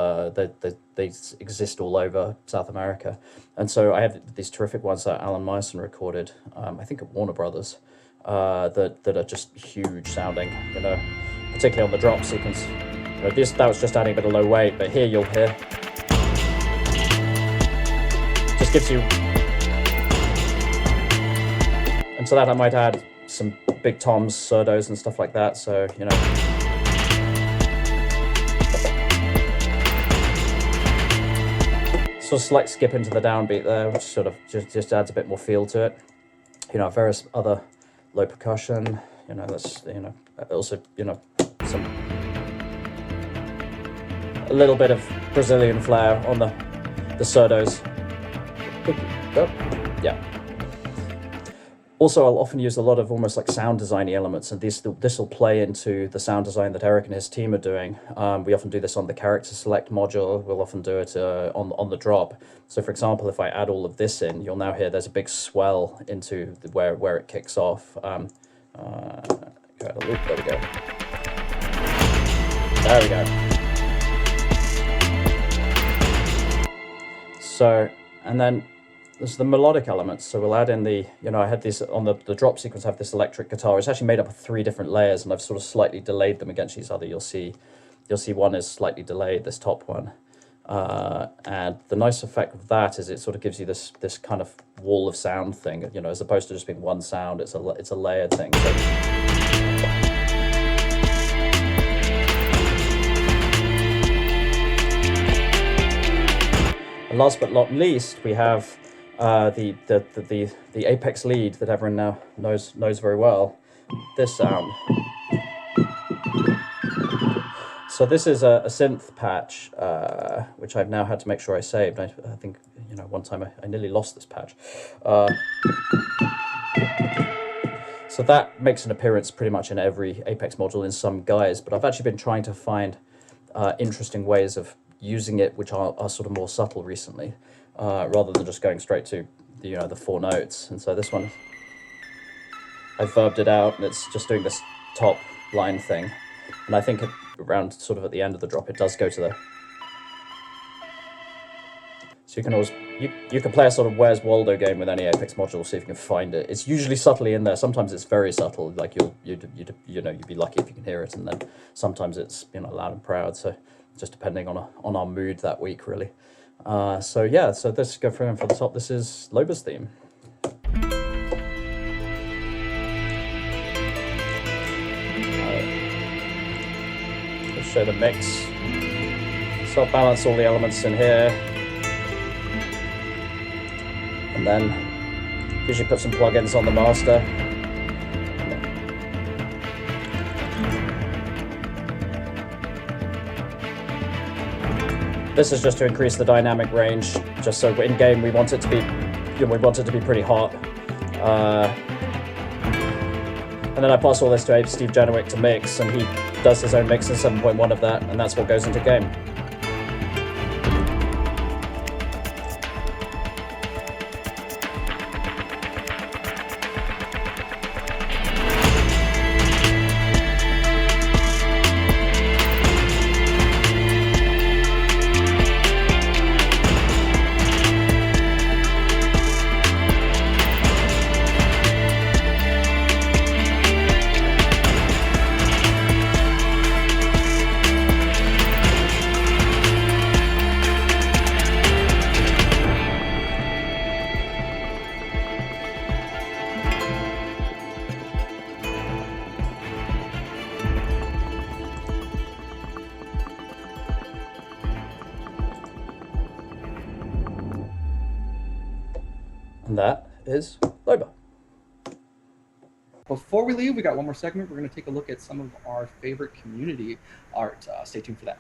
they exist all over South America. And so I have these terrific ones that Alan Meissen recorded, I think at Warner Brothers, that are just huge sounding, particularly on the drop sequence. That was just adding a bit of low weight, but here you'll hear. Just gives you. And so that I might add some big toms, surdos, and stuff like that. So, sort of slight skip into the downbeat there, which sort of just adds a bit more feel to it. Various other low percussion. That's also some a little bit of Brazilian flair on the surdos. Yeah. Also, I'll often use a lot of almost like sound designy elements, and this will play into the sound design that Erik and his team are doing. We often do this on the character select module. We'll often do it on the drop. So, for example, if I add all of this in, you'll now hear there's a big swell into where it kicks off. Go ahead, loop. There we go. There we go. So, and then there's the melodic elements. So we'll add in the, I had this on the drop sequence, I have this electric guitar. It's actually made up of 3 different layers, and I've sort of slightly delayed them against each other. You'll see one is slightly delayed, this top one. And the nice effect of that is it sort of gives you this kind of wall of sound thing, as opposed to just being one sound, it's a layered thing. So, and last but not least, we have the Apex lead that everyone now knows very well. This sound. So this is a synth patch, which I've now had to make sure I saved. I think one time I nearly lost this patch. So that makes an appearance pretty much in every Apex module in some guise. But I've actually been trying to find interesting ways of using it, which are sort of more subtle recently, rather than just going straight to the 4 notes. And so this one, I verbed it out, and it's just doing this top line thing. And I think around sort of at the end of the drop, it does go to the. So you can always you can play a sort of Where's Waldo game with any Apex module, see if you can find it. It's usually subtly in there. Sometimes it's very subtle, like you'd be lucky if you can hear it, and then sometimes it's loud and proud. So just depending on our mood that week, really. So yeah, so let's go from the top. This is Loba's theme. Let's show the mix. So I'll balance all the elements in here, and then usually put some plugins on the master. This is just to increase the dynamic range, just so in game we want it to be, pretty hot. And then I pass all this to Steve Janowick to mix, and he does his own mix in 7.1 of that, and that's what goes into game. And that is Loba. before we leave, we got one more segment. We're going to take a look at some of our favorite community art. Stay tuned for that.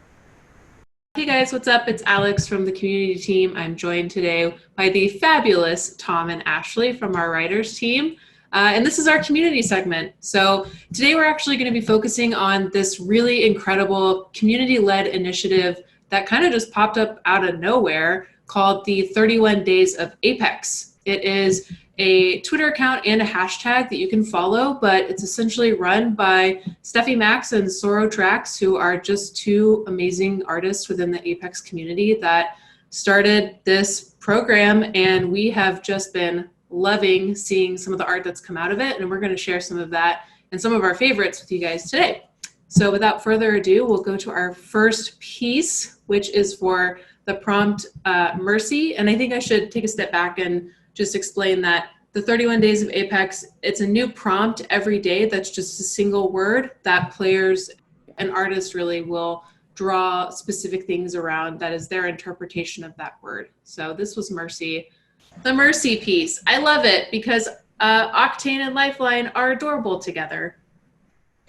Hey guys, what's up? It's Alex from the community team. I'm joined today by the fabulous Tom and Ashley from our writers team. And this is our community segment. So today we're actually going to be focusing on this really incredible community-led initiative that kind of just popped up out of nowhere called the 31 Days of Apex. It is a Twitter account and a hashtag that you can follow, but it's essentially run by Steffi Max and Soro Trax, who are just two amazing artists within the Apex community that started this program, and we have just been loving seeing some of the art that's come out of it, and we're going to share some of that and some of our favorites with you guys today. So without further ado, we'll go to our first piece, which is for the prompt Mercy, and I think I should take a step back and just explain that the 31 Days of Apex, it's a new prompt every day that's just a single word that players and artists really will draw specific things around that is their interpretation of that word. So this was Mercy. The Mercy piece. I love it because Octane and Lifeline are adorable together.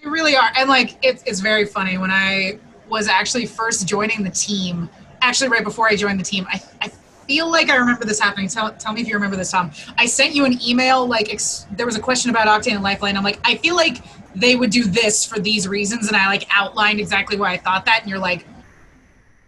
They really are. And like, it's very funny. When I was actually first joining the team, actually right before I joined the team, I feel like I remember this happening. Tell me if you remember this, Tom. I sent you an email, like there was a question about Octane and Lifeline. I'm like, I feel like they would do this for these reasons. And I like outlined exactly why I thought that. And you're like,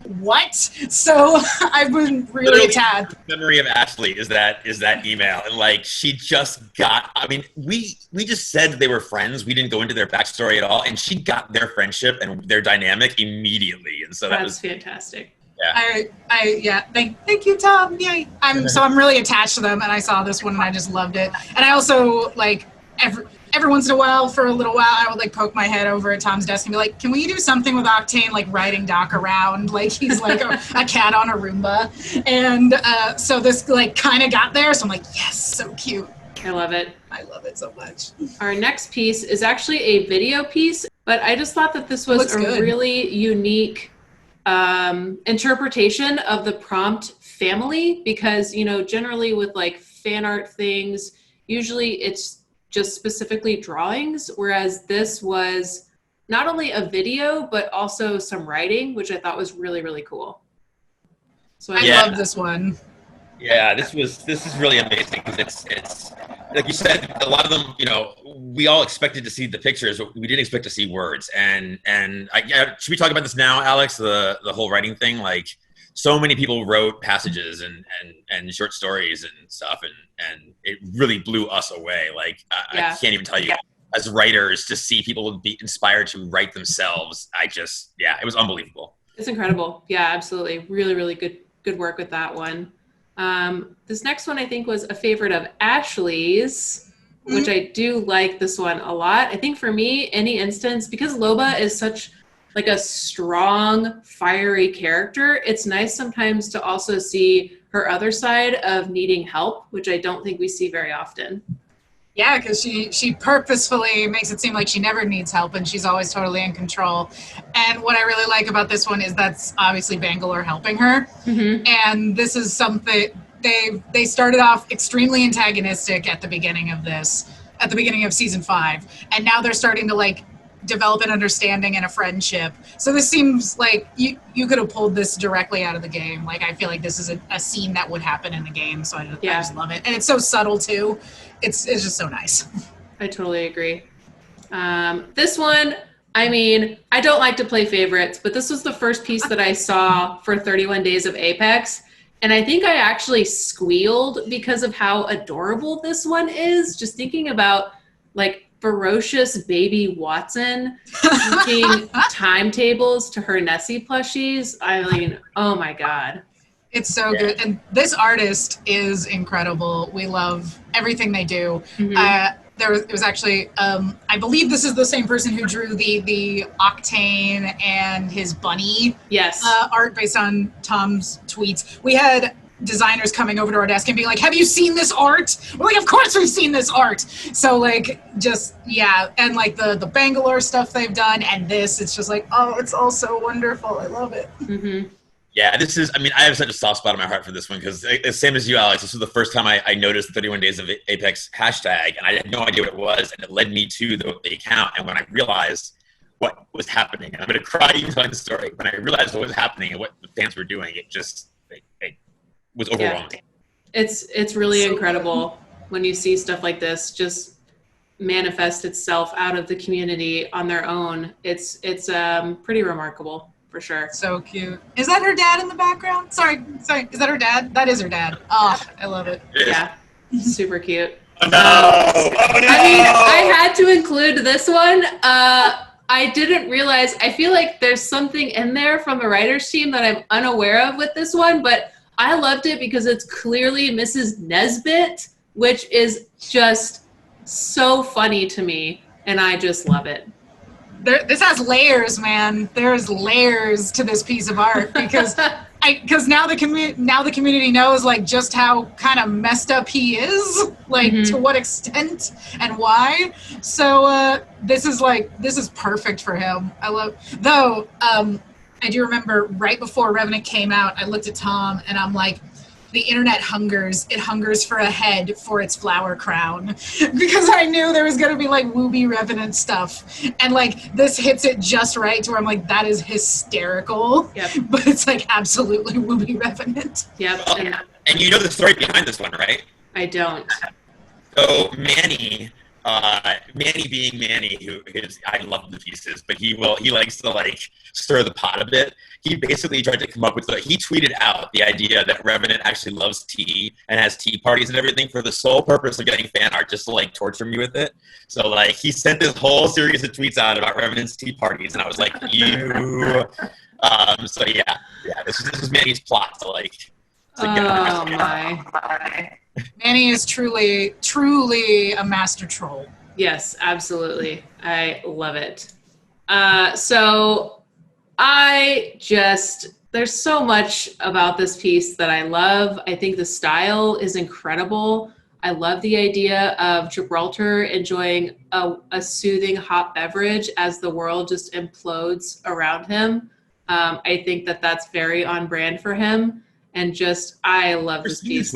what? So I've been really attached. Memory of Ashley is that email. And like, she just got, I mean, we just said they were friends. We didn't go into their backstory at all. And she got their friendship and their dynamic immediately. And so that was fantastic. Yeah. Thank you, Tom. Yay. I'm really attached to them, and I saw this one and I just loved it. And I also like every once in a while, for a little while, I would like poke my head over at Tom's desk and be like, can we do something with Octane, like riding Doc around like he's like a cat on a Roomba? And so this like kind of got there, so I'm like, yes, so cute. I love it. I love it so much. Our next piece is actually a video piece, but I just thought that this was really unique interpretation of the prompt family, because, you know, generally with like fan art things, usually it's just specifically drawings, whereas this was not only a video, but also some writing, which I thought was really, really cool. So I love this one. Yeah, this is really amazing because it's like you said, a lot of them, you know, we all expected to see the pictures, but we didn't expect to see words. And should we talk about this now, Alex? The whole writing thing, like so many people wrote passages and short stories and stuff, and it really blew us away. Like I can't even tell you, as writers, to see people be inspired to write themselves. It was unbelievable. It's incredible. Yeah, absolutely. Really, really good work with that one. This next one I think was a favorite of Ashley's, which I do like this one a lot. I think for me, any instance, because Loba is such like a strong, fiery character, it's nice sometimes to also see her other side of needing help, which I don't think we see very often. Yeah, because she purposefully makes it seem like she never needs help and she's always totally in control. And what I really like about this one is that's obviously Bangalore helping her. Mm-hmm. And this is something they started off extremely antagonistic at the beginning of season 5. And now they're starting to like develop an understanding and a friendship. So this seems like you could have pulled this directly out of the game. Like I feel like this is a scene that would happen in the game. So I just love it. And it's so subtle too. It's just so nice. I totally agree. This one, I mean, I don't like to play favorites, but this was the first piece that I saw for 31 Days of Apex. And I think I actually squealed because of how adorable this one is. Just thinking about like ferocious baby Watson teaching timetables to her Nessie plushies. I mean, oh my God. It's so good. And this artist is incredible. We love everything they do. Mm-hmm. It was actually, I believe this is the same person who drew the Octane and his bunny art based on Tom's tweets. We had designers coming over to our desk and being like, have you seen this art? We're like, of course we've seen this art. So like, just, yeah. And like the Bangalore stuff they've done and this, it's just like, oh, it's all so wonderful. I love it. Mm-hmm. Yeah, this is, I mean, I have such a soft spot in my heart for this one because, same as you, Alex, this was the first time I noticed the 31 Days of Apex hashtag, and I had no idea what it was, and it led me to the account. And when I realized what was happening, and I'm going to cry even telling the story, when I realized what was happening and what the fans were doing, it was overwhelming. Yeah. It's really incredible when you see stuff like this just manifest itself out of the community on their own. It's pretty remarkable. For sure. So cute. Is that her dad in the background? Sorry. Is that her dad? That is her dad. Oh, I love it. Yeah. Super cute. Oh, no! Oh, no! I mean, I had to include this one. I didn't realize, I feel like there's something in there from the writers team that I'm unaware of with this one, but I loved it because it's clearly Mrs. Nesbit, which is just so funny to me, and I just love it. This has layers, man. There's layers to this piece of art because now the community knows like just how kind of messed up he is, like to what extent and why. So this is perfect for him. I love I do remember right before Revenant came out, I looked at Tom and I'm like, the internet hungers. It hungers for a head for its flower crown because I knew there was going to be like Wooby Revenant stuff. And like this hits it just right to where I'm like, that is hysterical. Yep. But it's like absolutely Wooby Revenant. Yep. And you know the story behind this one, right? I don't. So Manny being Manny, who is, I love the pieces, but he likes to like stir the pot a bit. He basically tried to come up with he tweeted out the idea that Revenant actually loves tea and has tea parties and everything for the sole purpose of getting fan art, just to like torture me with it. So like he sent this whole series of tweets out about Revenant's tea parties, and I was like, you. So yeah, this is Manny's plot to like. Oh my. Manny is truly a master troll. Yes, absolutely. I love it. So there's so much about this piece that I love. I think the style is incredible. I love the idea of Gibraltar enjoying a soothing hot beverage as the world just implodes around him. I think that's very on brand for him. And I love this piece.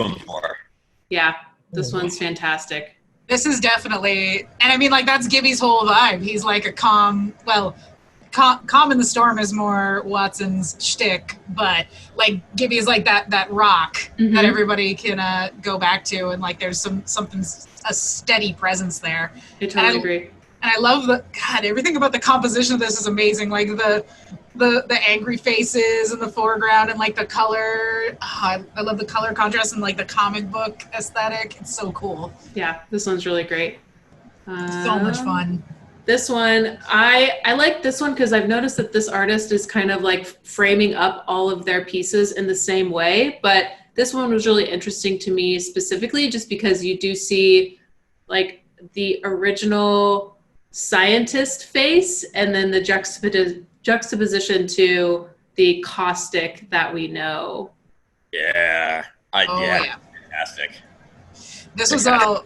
Yeah, this one's fantastic. This is definitely, and I mean, like, that's Gibby's whole vibe. He's like a calm in the Storm is more Watson's shtick, but like Gibby is like that rock that everybody can go back to, and like there's a steady presence there. I totally agree. And I love everything about the composition of this is amazing. Like the angry faces in the foreground and like the color. I love the color contrast and like the comic book aesthetic. It's so cool. Yeah, this one's really great. So much fun. This one, I like this one because I've noticed that this artist is kind of like framing up all of their pieces in the same way. But this one was really interesting to me specifically just because you do see like the original scientist face and then the juxtaposition to the caustic that we know. Yeah. Fantastic. This was all,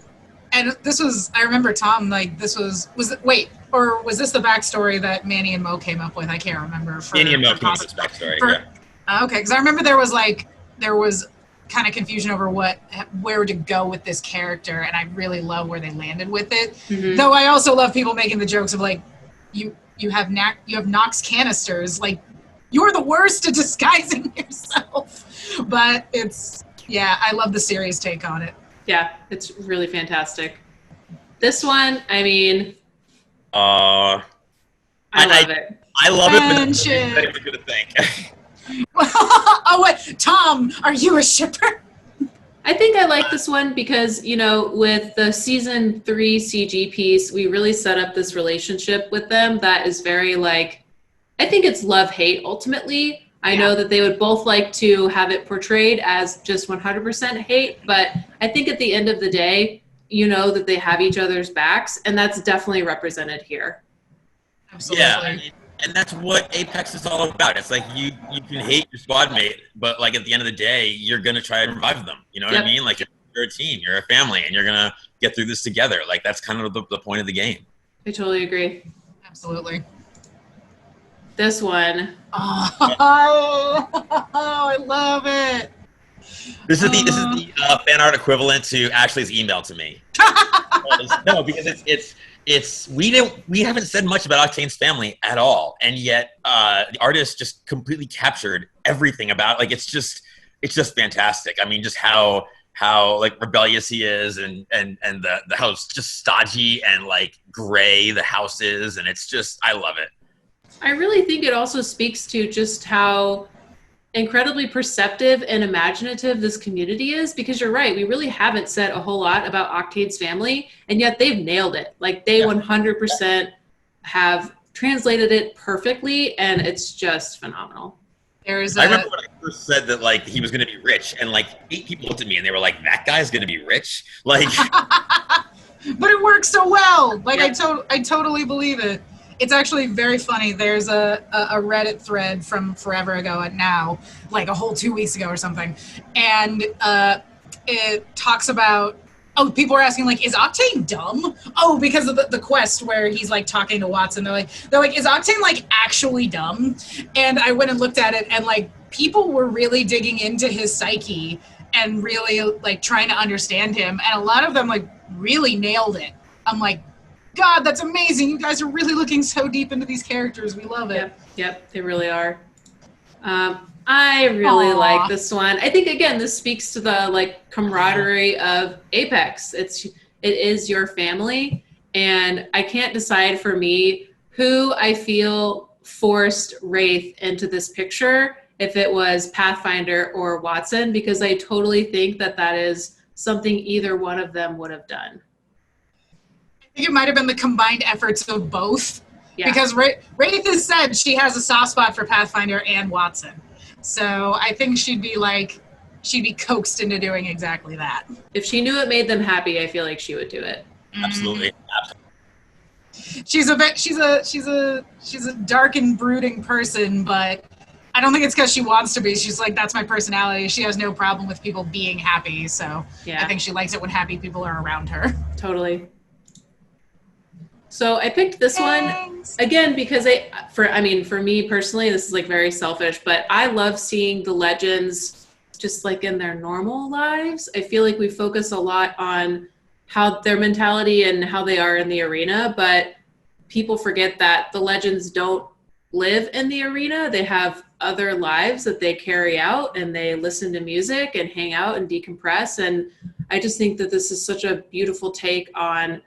and this was, I remember Tom, like this was this the backstory that Manny and Mo came up with? I can't remember. Manny and Mo came up with this backstory, Okay, because I remember there was kind of confusion over where to go with this character, and I really love where they landed with it. Though I also love people making the jokes of like, you have Nox canisters, like you're the worst at disguising yourself. But I love the serious take on it. Yeah, it's really fantastic. This one, I mean, I love it. I love it, but that's what I was gonna think. Oh wait, Tom, are you a shipper? I think I like this one because, with the season 3 CG piece, we really set up this relationship with them that is very like, I think it's love-hate ultimately. I know that they would both like to have it portrayed as just 100% hate, but I think at the end of the day, that they have each other's backs, and that's definitely represented here. Absolutely. Yeah. And that's what Apex is all about. It's like you can hate your squad mate, but like at the end of the day, you're gonna try and revive them. You know what I mean? Like you're a team, you're a family, and you're gonna get through this together. Like that's kind of the point of the game. I totally agree. Absolutely. this one. Oh, I love it. This is the fan art equivalent to Ashley's email to me. No, because we haven't said much about Octane's family at all, and yet the artist just completely captured everything about it. Like it's just fantastic. I mean, just how like rebellious he is, and the house just stodgy and like gray the house is, and it's just, I love it. I really think it also speaks to just how incredibly perceptive and imaginative this community is, because you're right, we really haven't said a whole lot about Octane's family, and yet they've nailed it. Like they 100% have translated it perfectly, and it's just phenomenal. I remember when I first said that like he was going to be rich, and like 8 people looked at me and they were like, "That guy's going to be rich?" Like, but it works so well. Like I totally believe it. It's actually very funny. There's a Reddit thread from forever ago and now, like a whole 2 weeks ago or something, and it talks about, people are asking like, is Octane dumb? Oh, because of the quest where he's like talking to Watson. They're like, is Octane like actually dumb? And I went and looked at it, and like people were really digging into his psyche and really like trying to understand him, and a lot of them like really nailed it. I'm like, God, that's amazing. You guys are really looking so deep into these characters. We love it. Yep, they really are. I really like this one. I think, again, this speaks to the like camaraderie of Apex. It is your family, and I can't decide for me who I feel forced Wraith into this picture, if it was Pathfinder or Watson, because I totally think that is something either one of them would have done. I think it might have been the combined efforts of both, because Wraith has said she has a soft spot for Pathfinder and Watson. So I think she'd be coaxed into doing exactly that. If she knew it made them happy, I feel like she would do it. Absolutely. She's a dark and brooding person, but I don't think it's because she wants to be. She's like, that's my personality. She has no problem with people being happy. So I think she likes it when happy people are around her. Totally. So I picked this one again because for me personally, this is like very selfish, but I love seeing the legends just like in their normal lives. I feel like we focus a lot on how their mentality and how they are in the arena, but people forget that the legends don't live in the arena. They have other lives that they carry out, and they listen to music and hang out and decompress. And I just think that this is such a beautiful take on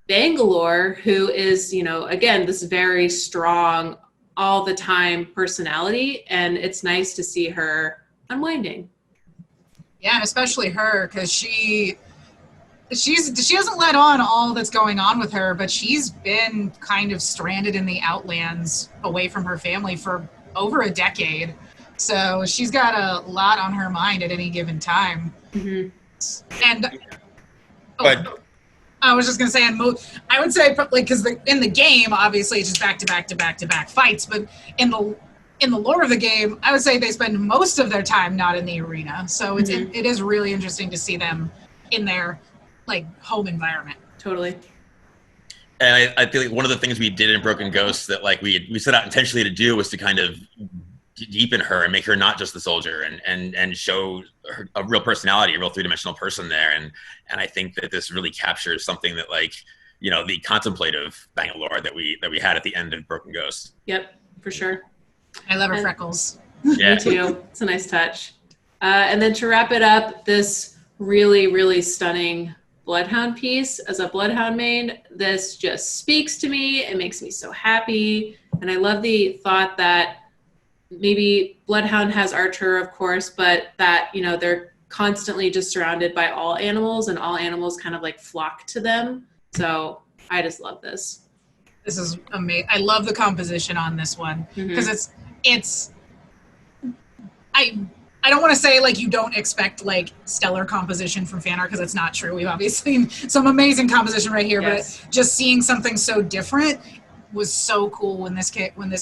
Bangalore, who is, again, this very strong all the time personality, and it's nice to see her unwinding. Yeah, and especially her, because she hasn't let on all that's going on with her, but she's been kind of stranded in the Outlands away from her family for over a decade. So she's got a lot on her mind at any given time. Mm-hmm. And I was just going to say, I would say, because in the game, obviously, it's just back-to-back fights, but in the lore of the game, I would say they spend most of their time not in the arena. So it is really interesting to see them in their like home environment. Totally. And I feel like one of the things we did in Broken Ghosts that like we set out intentionally to do was to kind of deepen her and make her not just the soldier, and show her a real personality, a real 3-dimensional person there. And I think that this really captures something that like, the contemplative Bangalore that we had at the end of Broken Ghosts. Yep, for sure. I love her freckles. Yeah. Me too. It's a nice touch. And then to wrap it up, this really, really stunning Bloodhound piece. As a Bloodhound main, this just speaks to me. It makes me so happy. And I love the thought that maybe Bloodhound has Archer, of course, but that, they're constantly just surrounded by all animals, and all animals kind of like flock to them. So I just love this. This is amazing. I love the composition on this one, because I don't want to say like you don't expect like stellar composition from fan art, because it's not true. We've obviously seen some amazing composition right here, But just seeing something so different was so cool when this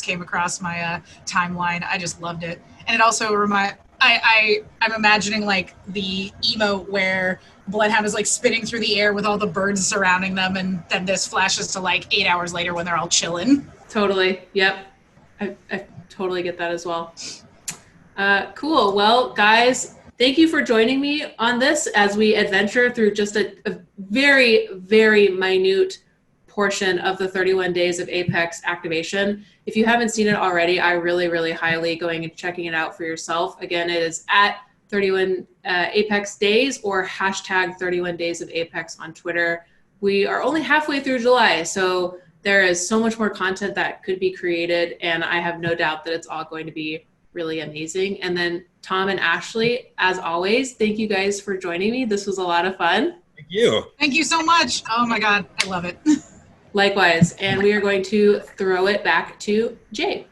came across my timeline. I just loved it, and it also I'm imagining like the emote where Bloodhound is like spinning through the air with all the birds surrounding them, and then this flashes to like 8 hours later when they're all chilling. Totally. Yep. I totally get that as well. Cool. Well, guys, thank you for joining me on this as we adventure through just a very, very minute portion of the 31 days of Apex activation. If you haven't seen it already, I really, really highly going and checking it out for yourself. Again, it is at 31 Apex Days or hashtag 31 Days of Apex on Twitter. We are only halfway through July, so there is so much more content that could be created, and I have no doubt that it's all going to be really amazing. And then Tom and Ashley, as always, thank you guys for joining me. This was a lot of fun. Thank you. Thank you so much. Oh my God, I love it. Likewise, and we are going to throw it back to Jay.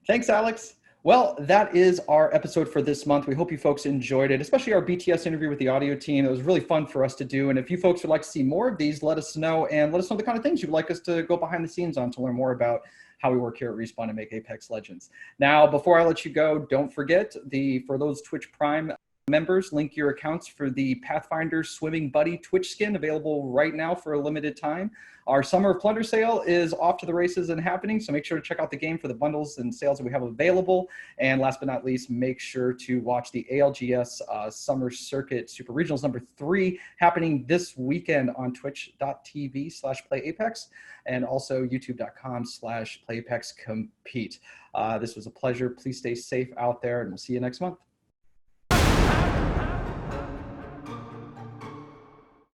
Thanks, Alex. Well, that is our episode for this month. We hope you folks enjoyed it, especially our BTS interview with the audio team. It was really fun for us to do. And if you folks would like to see more of these, let us know, and let us know the kind of things you'd like us to go behind the scenes on to learn more about how we work here at Respawn and make Apex Legends. Now, before I let you go, don't forget, for those Twitch Prime members, link your accounts for the Pathfinder Swimming Buddy Twitch skin, available right now for a limited time. Our Summer of Plunder sale is off to the races and happening, so make sure to check out the game for the bundles and sales that we have available. And last but not least, make sure to watch the ALGS Summer Circuit Super Regionals number 3 happening this weekend on twitch.tv/playapex and also youtube.com/playapexcompete. This was a pleasure. Please stay safe out there, and we'll see you next month.